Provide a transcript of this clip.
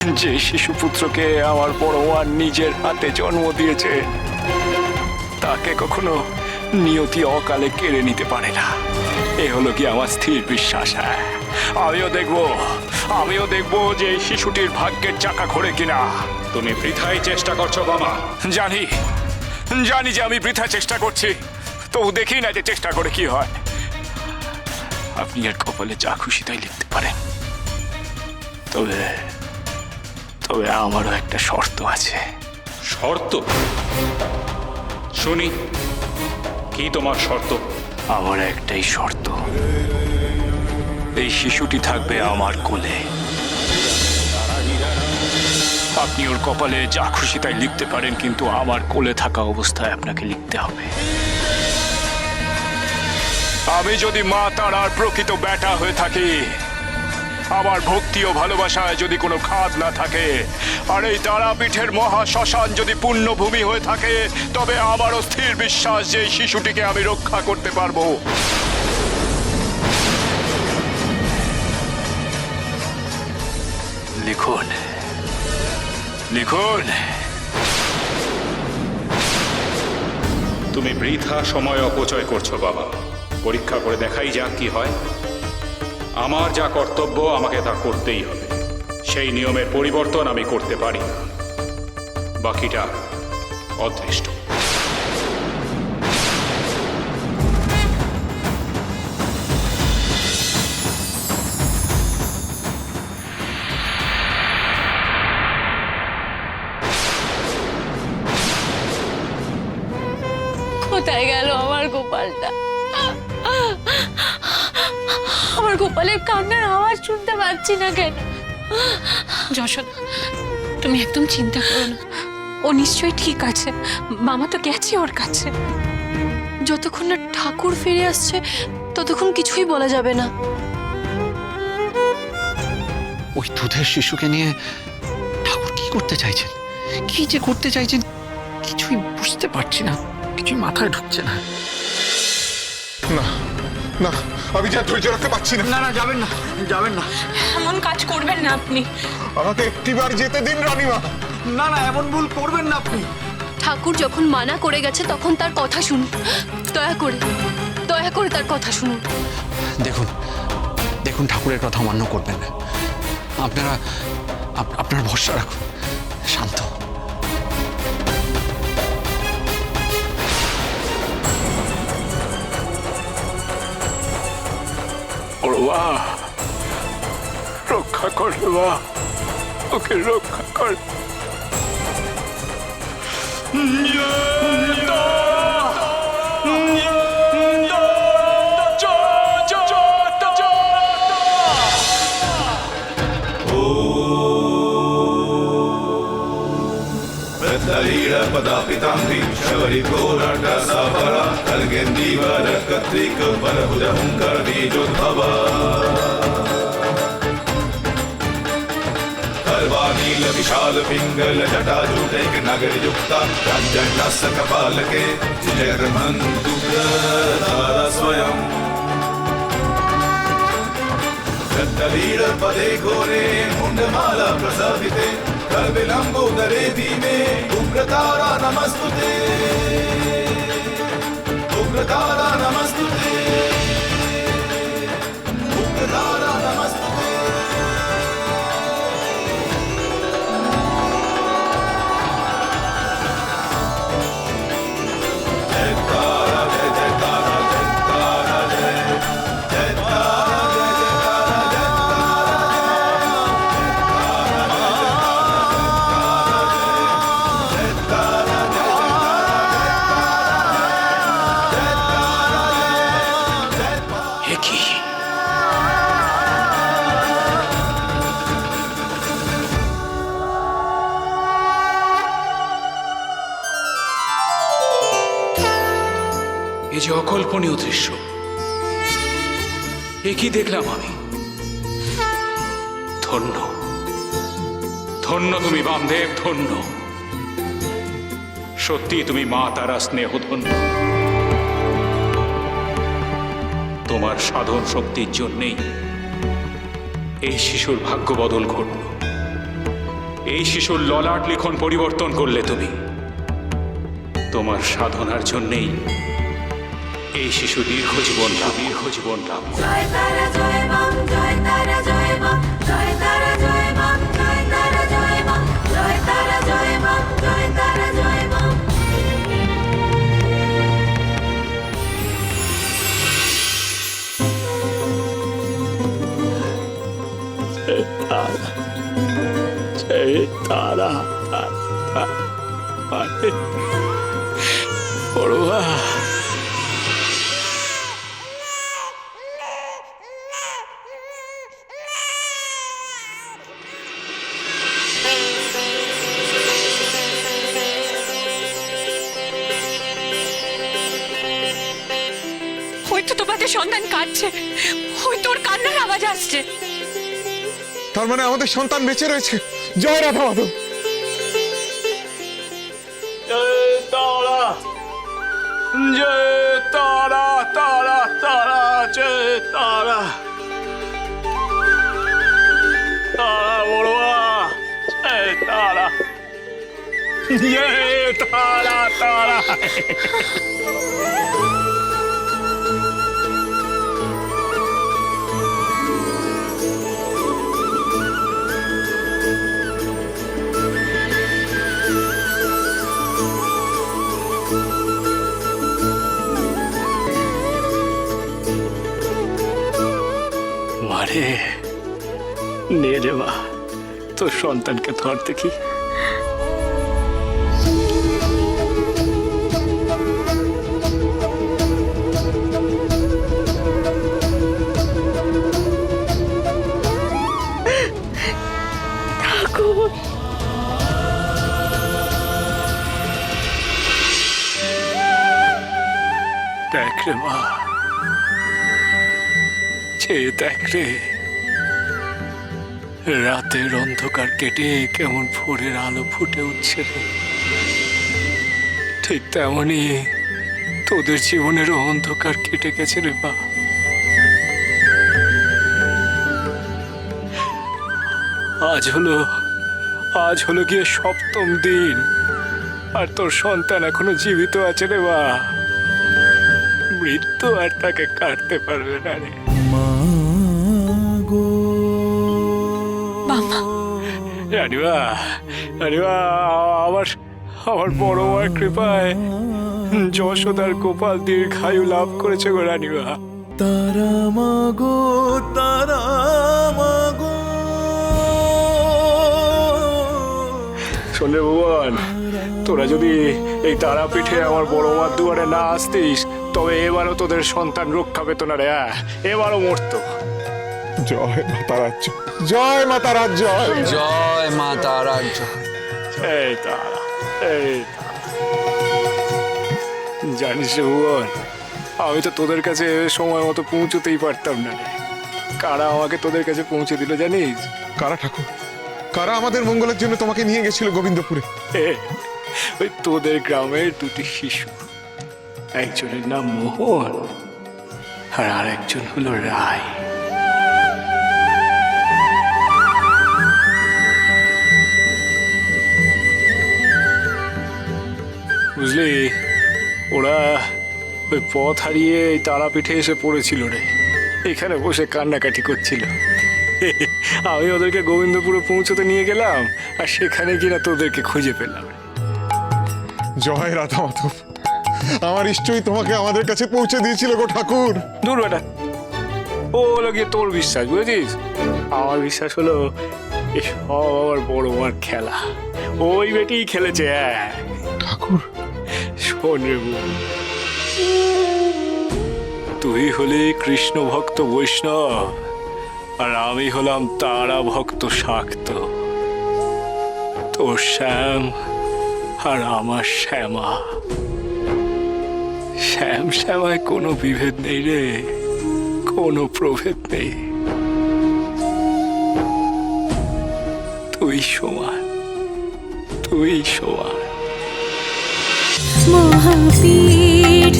যে শিশুপুত্রকে আমার পরমার নিজের হাতে জন্ম দিয়েছে তাকে কখনো নিয়তি অকালে কেড়ে নিতে পারে না। এ হলো কি আমার স্থির বিশ্বাস। হ্যাঁ, আমিও দেখবো যে এই শিশুটির ভাগ্যের চাকা ঘোরে কিনা। তুমি বৃথাই চেষ্টা করছো বাবা। জানি যে আমি বৃথা চেষ্টা করছি, তবু দেখি না যে চেষ্টা করে কি হয়। আপনি এর কপালে যা খুশি তাই লিখতে পারেন, তবে আমারও একটা শর্ত আছে। শর্ত? শুনি, কি তোমার শর্ত? আমার একটাই শর্ত, এই শিশুটি থাকবে আমার কোলে। আপনি ওর কপালে যা খুশি তাই লিখতে পারেন, কিন্তু আমার কোলে থাকা অবস্থায় আপনাকে লিখতে হবে। আমি যদি মা তারার প্রকৃত বেটা হয়ে থাকি, আমার ভক্তি ও ভালোবাসায় যদি কোনো খাদ না থাকে, আর এই তারাপীঠের মহা শ্মশান যদি পুণ্যভূমি হয়ে থাকে, তবে আমার স্থির বিশ্বাস যে এই শিশুটিকে আমি রক্ষা করতে পারবো। লিখুন লিখুন। তুমি বৃথা সময় অপচয় করছো বাবা। পরীক্ষা করে দেখাই যাক কি হয়। আমার যা কর্তব্য আমাকে তা করতেই হবে। সেই নিয়মের পরিবর্তন আমি করতে পারি না। বাকিটা অদৃষ্ট। কোথায় গেল আমার গোপালটা? আমার গোপালের কান্নার আওয়াজ শুনতে পাচ্ছি না কেন? যশোদা, তুমি একদম চিন্তা করো না, ও নিশ্চয়ই ঠিক আছে। মামা তো গেছে ওর কাছে। যতক্ষণ না ঠাকুর ফিরে আসছে ততক্ষণ কিছুই বলা যাবে না। ওই দুধের শিশুকে নিয়ে ঠাকুর কি করতে চাইছেন, কি যে করতে চাইছেন কিছুই বুঝতে পারছি না, কিছুই মাথায় ঢুকছে না। না না, আমি যা ধৈর্য রাখতে পারছি না। না না, যাবেন না, যাবেন না। এমন কাজ করবেন না আপনি। আমাকে একটিবার যেতে দিন রানীমা। না না, এমন ভুল করবেন না আপনি। ঠাকুর যখন মানা করে গেছে তখন তার কথা শুনুন। দয়া করে তার কথা শুনুন। দেখুন দেখুন, ঠাকুরের কথা অমান্য করবেন না। আপনার ভরসা রাখুন, শান্ত। ওরা রক্ষা কর বাবা, ওকে রক্ষা কর। पदापितांग्री शबरी घोराट सावरा कलगेंदीवर कत्रिक बलभुज हुंकर बीजोद्भवा करवानील विशाल पिंगल जटाजूटेक नगर युक्ता रंजनास कपाल के जगमंतु तारा स्वयं दत्तवीर पदे घोरे मुंडमाला प्रसविते कल्बिलंबोदरे धीमे उग्रतारा नमस्तुते, उग्रतारा नमस्तुते, उग्रतारा नमस्तुते। जय तारा जय जय तारा जय तारा जय जय तारा जय जय तारा जय এই যে অকল্পনীয় দৃশ্য, এ কি দেখলাম আমি? ধন্য ধন্য তুমি বামদেব, ধন্য। সত্যি তুমি মা তারা স্নেহ ধন্য। তোমার সাধন শক্তির জন্যেই এই শিশুর ভাগ্য বদল ঘটল। এই শিশুর ললাট লিখন পরিবর্তন করলে তুমি। তোমার সাধনার জন্যেই এই শিশু দীর্ঘজীবন লাভ জয় তারা জয় মাম, জয় তারা জয় মাম, জয় তারা জয় মাম, জয় তারা জয় মাম, জয় তারা জয় মাম, জয় তারা জয় মাম। তারা বড়ুয়া, ওই তো তোমাদের সন্তান কাঁদছে, ওই তোর কান্নার আওয়াজ আসছে। তার মানে আমাদের সন্তান বেঁচে রয়েছে। জয় রাধা মাধব। তারা জয় তারা, তারা তারা জয় তারা, তারা বড়ুয়া জয় তারা, জয় তারা তারা। মারে নে রে মা, তোর সন্তানকে ধর দেখি। দেখ রে মা, দেখ রে, রাতের অন্ধকার কেটে কেমন ভোরের আলো ফুটে উঠছে রে। ঠিক তেমনই তোদের জীবনেরও অন্ধকার কেটে গেছে রে বা। আজ হলো গিয়ে 7ম দিন, আর তোর সন্তান এখনো জীবিত আছে রে বা। মৃত্যু আর তাকে কাটতে পারবে না রে। রানিমা, রানিমা, আমার বড় মায়ের কৃপায় যশোদার গোপাল দীর্ঘায়ু লাভ করেছে গো রানিমা। তারা মাগো, তারা মাগো। শোন রে ভুবন, তোরা যদি এই তারাপীঠে আমার বড় মার দুয়ারে না আসতিস, তবে এবারও তোদের সন্তান রক্ষা পেত না রে। এবারও মরতো। জয় মাতারাজ, জয় মাতারাজ, জয়। জয় মা তারার জয়। এই তারা, এই তারা। জানিস রে ভুবন, আমি তো তোদের কাছে সময় মতো পৌঁছতেই পারতাম না রে। কারা আমাকে তোদের কাছে পৌঁছে দিল জানিস? কারা ঠাকুর? কারা আমাদের মঙ্গলের জন্য তোমাকে নিয়ে গেছিল গোবিন্দপুরে? ওই তোদের গ্রামের 2টি শিশু, একজনের নাম মোহন আর আরেকজন হলো রায়। বুঝলি, ওরা ওই পথ হারিয়ে এই তারাপীঠে এসে পড়েছিল রে। এখানে বসে কান্নাকাটি করছিল। আমি ওদেরকে গোবিন্দপুরে পৌঁছতে নিয়ে গেলাম, আর সেখানে কিনা তোদেরকে খুঁজে পেলাম। জয় রাধা মাধব, আমার ইষ্টই তোমাকে আমাদের কাছে পৌঁছে দিয়েছিল গো ঠাকুর। দূর বেটা, ও হলো গিয়ে তোর বিশ্বাস, বুঝেছিস? আমার বিশ্বাস হলো এসব আমার বড় মার খেলা। ওই বেটেই খেলেছে। ঠাকুর, শোন রে বউ, তুই হলি কৃষ্ণ ভক্ত বৈষ্ণব, আর আমি হলাম তারা ভক্ত শাক্ত। তোর শ্যাম আর আমার শ্যামা। শ্যাম শ্যামায় কোনো বিভেদ নেই রে, কোনো প্রভেদ নেই। তুই সমান, তুই সমান। মহাপীঠ